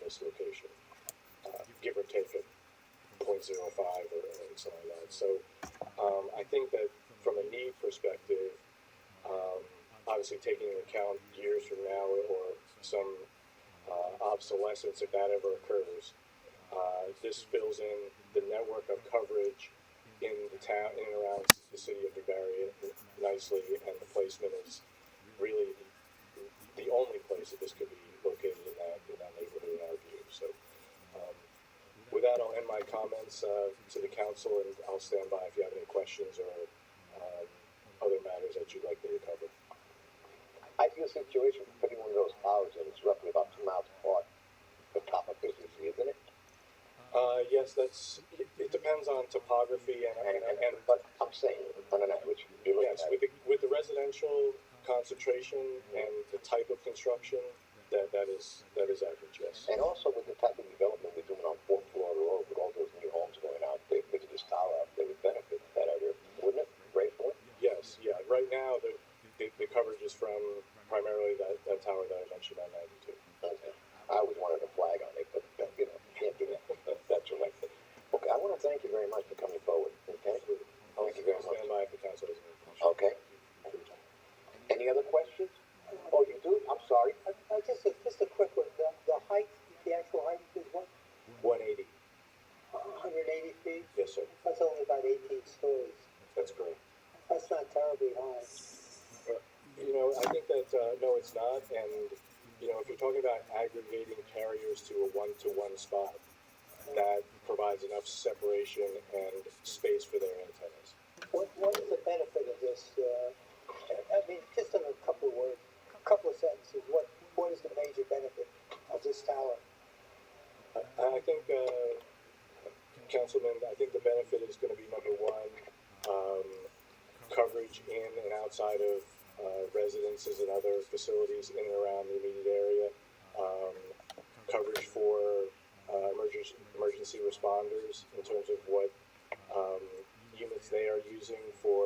this location, give or take a 0.05 or something like that. So I think that from a need perspective, obviously taking into account years from now or some obsolescence if that ever occurs, this fills in the network of coverage in the town, in and around the city of DeBary nicely, and the placement is really the only place that this could be located in that neighborhood in our view. So with that, I'll end my comments to the council, and I'll stand by if you have any questions or other matters that you'd like me to cover. Ideal situation for putting one of those towers in is roughly about 2 miles apart. The top of business, isn't it? Yes, it depends on topography and but I'm saying on an average. Yes, with the residential concentration and the type of construction, that is average, yes. And also with the type of development we're doing on 4th Florida Road, with all those new homes going out there, maybe this tower out there would benefit that area, wouldn't it? Great point. Yes, yeah. Right now, the coverage is from primarily that tower that I mentioned on 92. Okay. I always wanted a flag on it, but can't do that. That's right. Okay, I want to thank you very much for coming forward. Okay. Thank you very much. Stand by if the council has any questions. Okay. Any other questions? Oh, you do? I'm sorry. Just a quick one. The height, the actual height is what? 180. 180 feet? Yes, sir. That's only about 18 stories. That's correct. That's not terribly high. I think that, no, it's not. And, if you're talking about aggregating carriers to a one-to-one spot, that provides enough separation and space for their antennas. What is the benefit of this? I mean, just in a couple of words, a couple of sentences, what is the major benefit of this tower? I think, Councilman, I think the benefit is going to be, number one, coverage in and outside of residences and other facilities in and around the immediate area, coverage for emergency responders in terms of what units they are using for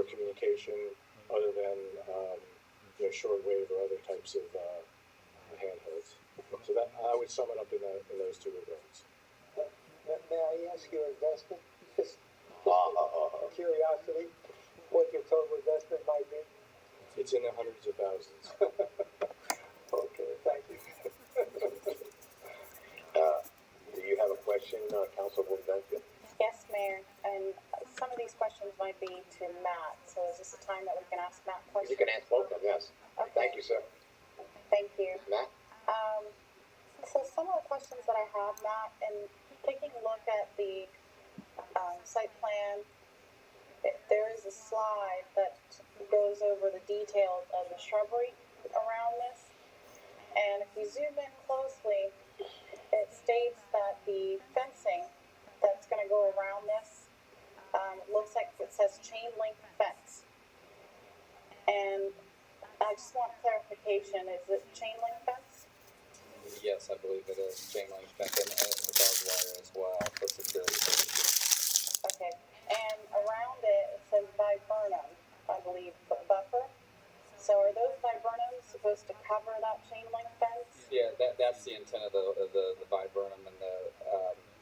communication, other than shortwave or other types of handhelds. So that I would sum it up in those two regards. May I ask your investment? Just curiosity, what your total investment might be? It's in the hundreds of thousands. Okay, thank you. Do you have a question, Councilwoman Benfield? Yes, Mayor, and some of these questions might be to Matt, so is this a time that we can ask Matt questions? You can ask both of them, yes. Okay. Thank you, sir. Thank you. Matt? So some of the questions that I have, Matt, and taking a look at the site plan, there is a slide that goes over the details of the shrubbery around this, and if you zoom in closely, it states that the fencing that's going to go around this looks like it says chain link fence, and I just want clarification. Is it chain link fence? Yes, I believe it is chain link fence and barbed wire as well for security purposes. Okay, and around it says viburnum, I believe, buffer. So are those viburnums supposed to cover that chain link fence? Yeah, that's the intent of the viburnum and the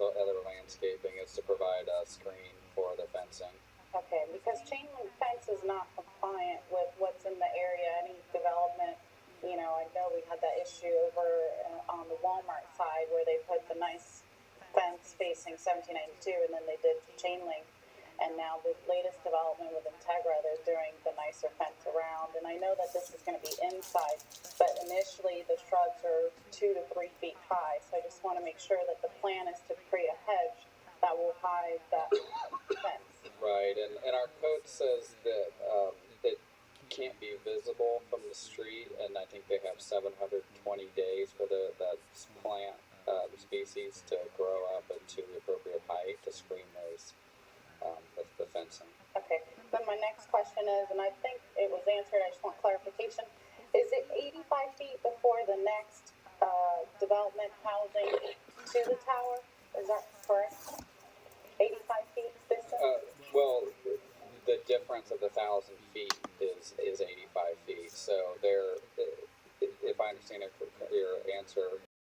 other landscaping is to provide a screen for the fencing. Okay, because chain link fence is not compliant with what's in the area. Any development, I know we had that issue over on the Walmart side where they put the nice fence facing 1792 and then they did chain link. And now the latest development with Integra, they're doing the nicer fence around. And I know that this is going to be inside, but initially the shrubs are 2 to 3 feet high. So I just want to make sure that the plan is to create a hedge that will hide that fence. Right, and our code says that it can't be visible from the street, and I think they have 720 days for that plant, the species to grow up into the appropriate height to screen those. The fencing. Okay, then my next question is, and I think it was answered, I just want clarification, is it 85 feet before the next development housing to the tower? Is that correct? 85 feet distance? Well, the difference of 1,000 feet is 85 feet, so if I understand your answer,